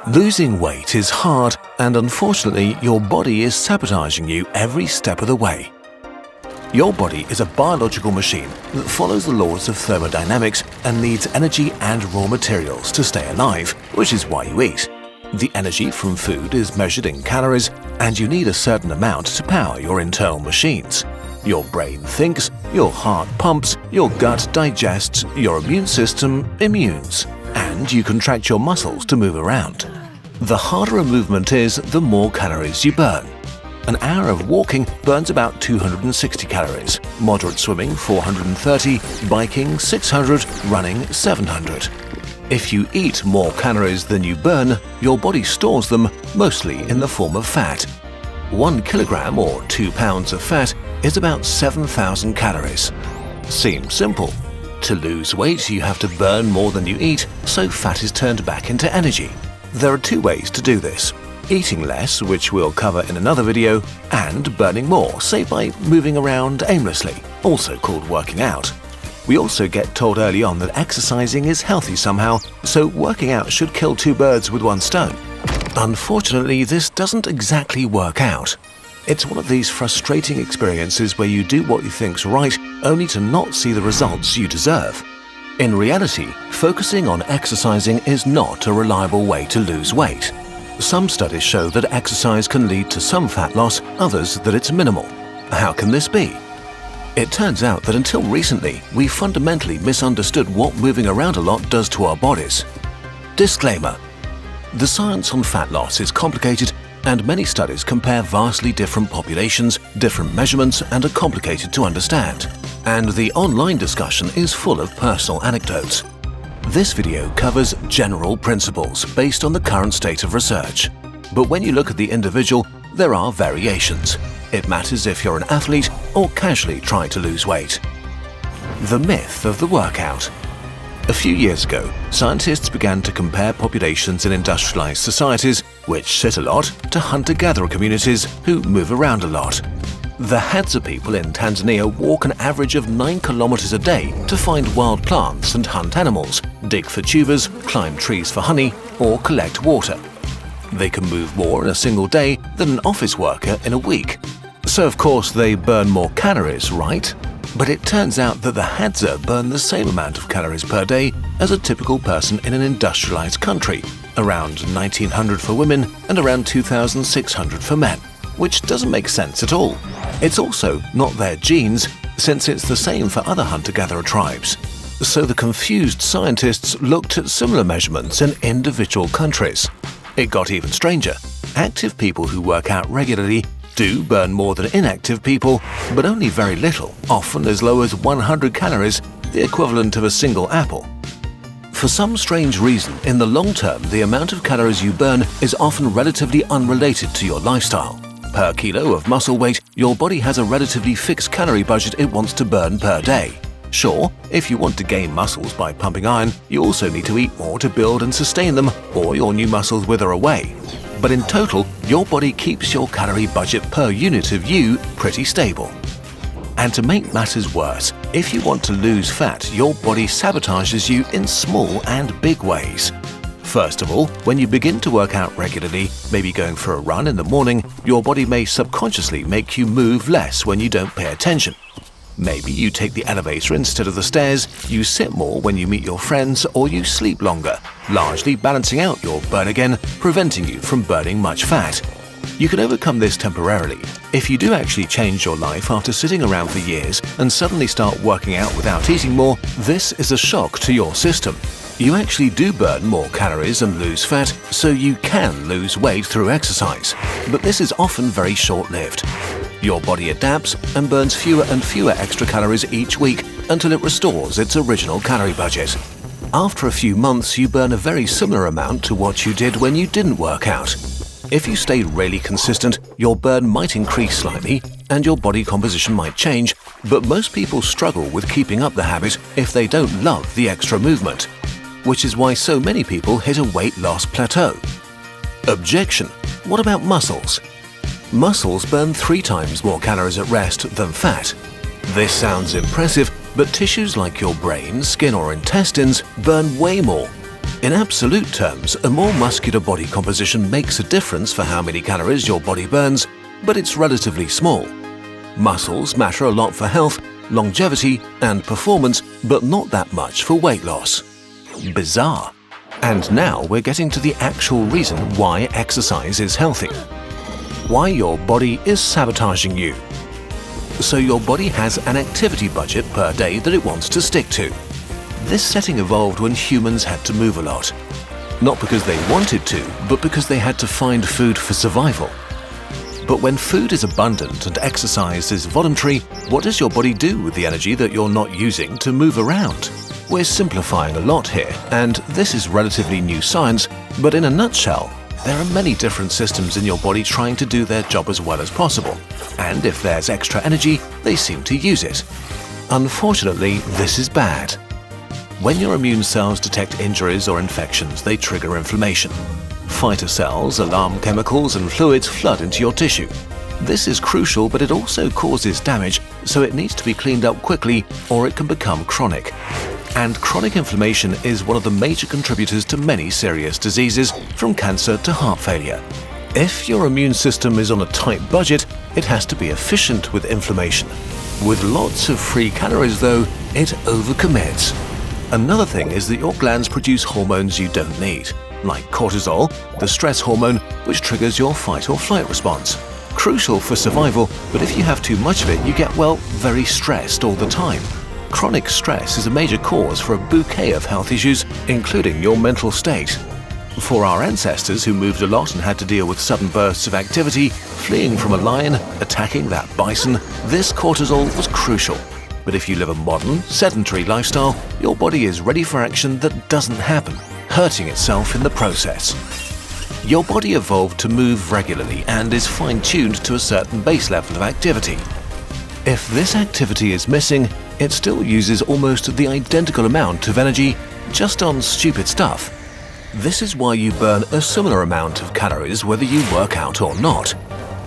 Losing weight is hard, and unfortunately, your body is sabotaging you every step of the way. Your body is a biological machine that follows the laws of thermodynamics and needs energy and raw materials to stay alive, which is why you eat. The energy from food is measured in calories, and you need a certain amount to power your internal machines. Your brain thinks, your heart pumps, your gut digests, your immune system immunes, and you contract your muscles to move around. The harder a movement is, the more calories you burn. An hour of walking burns about 260 calories, moderate swimming 430, biking 600, running 700. If you eat more calories than you burn, your body stores them, mostly in the form of fat. 1 kilogram or 2 pounds of fat is about 7,000 calories. Seems simple. To lose weight, you have to burn more than you eat, so fat is turned back into energy. There are 2 ways to do this: eating less, which we'll cover in another video, and burning more, say by moving around aimlessly, also called working out. We also get told early on that exercising is healthy somehow, so working out should kill 2 birds with 1 stone. Unfortunately, this doesn't exactly work out. It's one of these frustrating experiences where you do what you think's right, only to not see the results you deserve. In reality, focusing on exercising is not a reliable way to lose weight. Some studies show that exercise can lead to some fat loss, others that it's minimal. How can this be? It turns out that until recently, we fundamentally misunderstood what moving around a lot does to our bodies. Disclaimer: the science on fat loss is complicated, and many studies compare vastly different populations, different measurements, and are complicated to understand. And the online discussion is full of personal anecdotes. This video covers general principles based on the current state of research. But when you look at the individual, there are variations. It matters if you're an athlete or casually try to lose weight. The myth of the workout. A few years ago, scientists began to compare populations in industrialized societies, which sit a lot, to hunter-gatherer communities who move around a lot. The Hadza people in Tanzania walk an average of 9 kilometers a day to find wild plants and hunt animals, dig for tubers, climb trees for honey, or collect water. They can move more in a single day than an office worker in a week. So of course they burn more calories, right? But it turns out that the Hadza burn the same amount of calories per day as a typical person in an industrialized country, around 1,900 for women and around 2,600 for men, which doesn't make sense at all. It's also not their genes, since it's the same for other hunter-gatherer tribes. So the confused scientists looked at similar measurements in individual countries. It got even stranger. Active people who work out regularly do burn more than inactive people, but only very little, often as low as 100 calories, the equivalent of a single apple. For some strange reason, in the long term, the amount of calories you burn is often relatively unrelated to your lifestyle. Per kilo of muscle weight, your body has a relatively fixed calorie budget it wants to burn per day. Sure, if you want to gain muscles by pumping iron, you also need to eat more to build and sustain them, or your new muscles wither away. But in total, your body keeps your calorie budget per unit of you pretty stable. And to make matters worse, if you want to lose fat, your body sabotages you in small and big ways. First of all, when you begin to work out regularly, maybe going for a run in the morning, your body may subconsciously make you move less when you don't pay attention. Maybe you take the elevator instead of the stairs, you sit more when you meet your friends, or you sleep longer, largely balancing out your burn again, preventing you from burning much fat. You can overcome this temporarily. If you do actually change your life after sitting around for years and suddenly start working out without eating more, this is a shock to your system. You actually do burn more calories and lose fat, so you can lose weight through exercise. But this is often very short-lived. Your body adapts and burns fewer and fewer extra calories each week until it restores its original calorie budget. After a few months, you burn a very similar amount to what you did when you didn't work out. If you stay really consistent, your burn might increase slightly and your body composition might change, but most people struggle with keeping up the habit if they don't love the extra movement, which is why so many people hit a weight loss plateau. Objection: what about muscles? Muscles burn 3 times more calories at rest than fat. This sounds impressive, but tissues like your brain, skin or intestines burn way more. In absolute terms, a more muscular body composition makes a difference for how many calories your body burns, but it's relatively small. Muscles matter a lot for health, longevity and performance, but not that much for weight loss. Bizarre. And now we're getting to the actual reason why exercise is healthy. Why your body is sabotaging you. So your body has an activity budget per day that it wants to stick to. This setting evolved when humans had to move a lot. Not because they wanted to, but because they had to find food for survival. But when food is abundant and exercise is voluntary, what does your body do with the energy that you're not using to move around? We're simplifying a lot here, and this is relatively new science, but in a nutshell, there are many different systems in your body trying to do their job as well as possible, and if there's extra energy, they seem to use it. Unfortunately, this is bad. When your immune cells detect injuries or infections, they trigger inflammation. Fighter cells, alarm chemicals and fluids flood into your tissue. This is crucial, but it also causes damage, so it needs to be cleaned up quickly or it can become chronic. And chronic inflammation is one of the major contributors to many serious diseases, from cancer to heart failure. If your immune system is on a tight budget, it has to be efficient with inflammation. With lots of free calories though, it overcommits. Another thing is that your glands produce hormones you don't need, like cortisol, the stress hormone, which triggers your fight or flight response. Crucial for survival, but if you have too much of it, you get, well, very stressed all the time. Chronic stress is a major cause for a bouquet of health issues, including your mental state. For our ancestors who moved a lot and had to deal with sudden bursts of activity, fleeing from a lion, attacking that bison, this cortisol was crucial. But if you live a modern, sedentary lifestyle, your body is ready for action that doesn't happen, hurting itself in the process. Your body evolved to move regularly and is fine-tuned to a certain base level of activity. If this activity is missing, it still uses almost the identical amount of energy just on stupid stuff. This is why you burn a similar amount of calories whether you work out or not.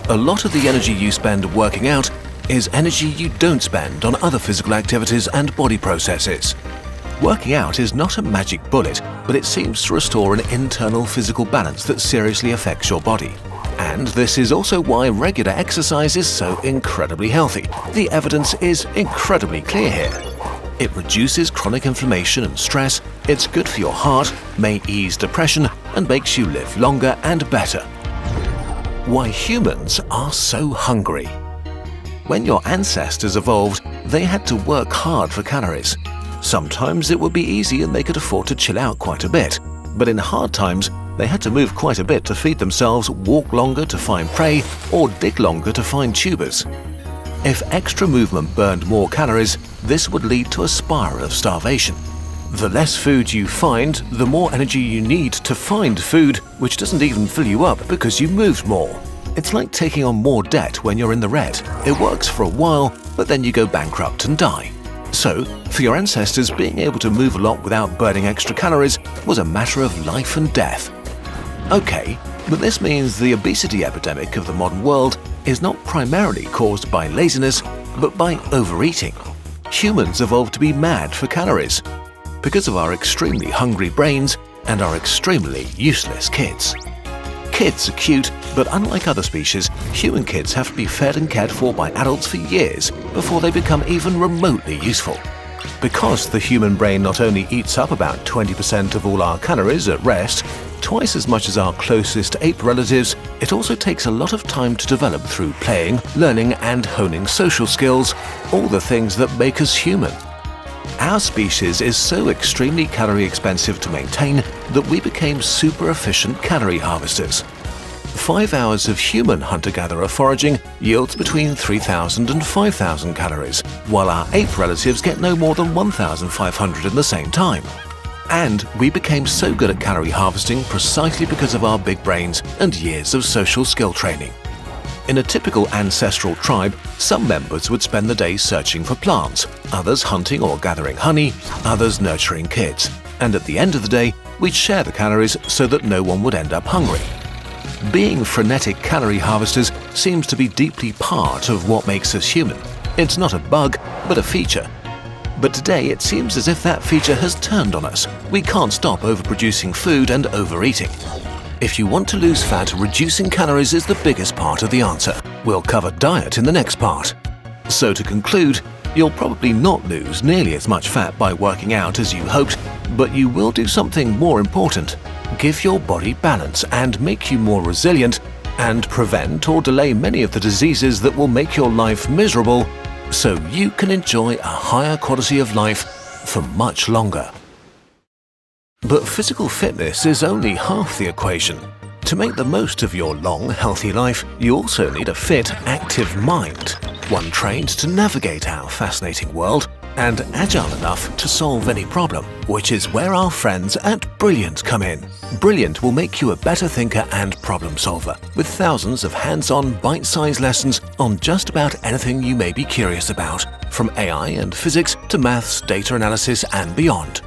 A lot of the energy you spend working out is energy you don't spend on other physical activities and body processes. Working out is not a magic bullet, but it seems to restore an internal physical balance that seriously affects your body. And this is also why regular exercise is so incredibly healthy. The evidence is incredibly clear here. It reduces chronic inflammation and stress, it's good for your heart, may ease depression, and makes you live longer and better. Why humans are so hungry. When your ancestors evolved, they had to work hard for calories. Sometimes it would be easy and they could afford to chill out quite a bit. But in hard times, they had to move quite a bit to feed themselves, walk longer to find prey, or dig longer to find tubers. If extra movement burned more calories, this would lead to a spiral of starvation. The less food you find, the more energy you need to find food, which doesn't even fill you up because you moved more. It's like taking on more debt when you're in the red. It works for a while, but then you go bankrupt and die. So, for your ancestors, being able to move a lot without burning extra calories was a matter of life and death. Okay, but this means the obesity epidemic of the modern world is not primarily caused by laziness, but by overeating. Humans evolved to be mad for calories because of our extremely hungry brains and our extremely useless kids. Kids are cute, but unlike other species, human kids have to be fed and cared for by adults for years before they become even remotely useful. Because the human brain not only eats up about 20% of all our calories at rest, twice as much as our closest ape relatives, it also takes a lot of time to develop through playing, learning and honing social skills, all the things that make us human. Our species is so extremely calorie expensive to maintain that we became super efficient calorie harvesters. 5 hours of human hunter-gatherer foraging yields between 3,000 and 5,000 calories, while our ape relatives get no more than 1,500 in the same time. And we became so good at calorie harvesting precisely because of our big brains and years of social skill training. In a typical ancestral tribe, some members would spend the day searching for plants, others hunting or gathering honey, others nurturing kids. And at the end of the day, we'd share the calories so that no one would end up hungry. Being frenetic calorie harvesters seems to be deeply part of what makes us human. It's not a bug, but a feature. But today it seems as if that feature has turned on us. We can't stop overproducing food and overeating. If you want to lose fat, reducing calories is the biggest part of the answer. We'll cover diet in the next part. So to conclude, you'll probably not lose nearly as much fat by working out as you hoped, but you will do something more important: give your body balance and make you more resilient, and prevent or delay many of the diseases that will make your life miserable, so you can enjoy a higher quality of life for much longer. But physical fitness is only half the equation. To make the most of your long, healthy life, you also need a fit, active mind, one trained to navigate our fascinating world and agile enough to solve any problem, which is where our friends at Brilliant come in. Brilliant will make you a better thinker and problem solver, with thousands of hands-on, bite-sized lessons on just about anything you may be curious about, from AI and physics to maths, data analysis and beyond.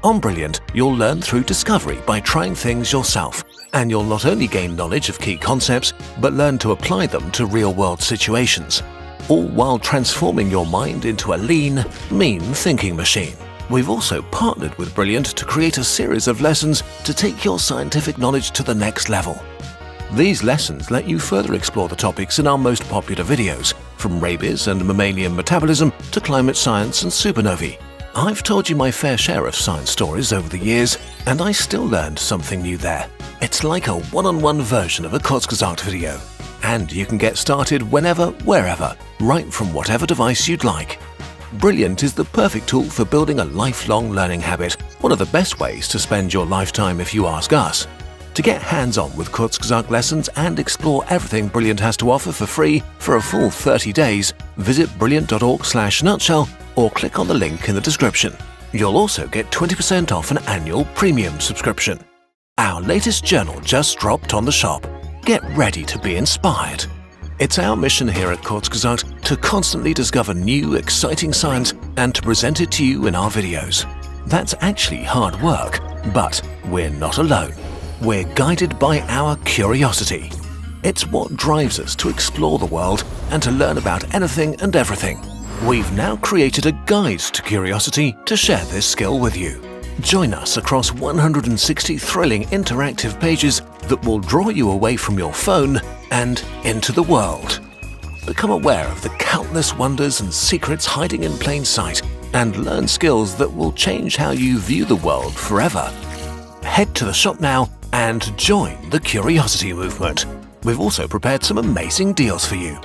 On Brilliant, you'll learn through discovery by trying things yourself, and you'll not only gain knowledge of key concepts, but learn to apply them to real-world situations, all while transforming your mind into a lean, mean thinking machine. We've also partnered with Brilliant to create a series of lessons to take your scientific knowledge to the next level. These lessons let you further explore the topics in our most popular videos, from rabies and mammalian metabolism to climate science and supernovae. I've told you my fair share of science stories over the years, and I still learned something new there. It's like a one-on-one version of a Kurzgesagt video. And you can get started whenever, wherever, right from whatever device you'd like. Brilliant is the perfect tool for building a lifelong learning habit, one of the best ways to spend your lifetime if you ask us. To get hands-on with Kurzgesagt lessons and explore everything Brilliant has to offer for free for a full 30 days, visit brilliant.org/nutshell or click on the link in the description. You'll also get 20% off an annual premium subscription. Our latest journal just dropped on the shop. Get ready to be inspired. It's our mission here at Kurzgesagt to constantly discover new, exciting science and to present it to you in our videos. That's actually hard work, but we're not alone. We're guided by our curiosity. It's what drives us to explore the world and to learn about anything and everything. We've now created a guide to curiosity to share this skill with you. Join us across 160 thrilling interactive pages that will draw you away from your phone and into the world. Become aware of the countless wonders and secrets hiding in plain sight and learn skills that will change how you view the world forever. Head to the shop now and join the curiosity movement. We've also prepared some amazing deals for you.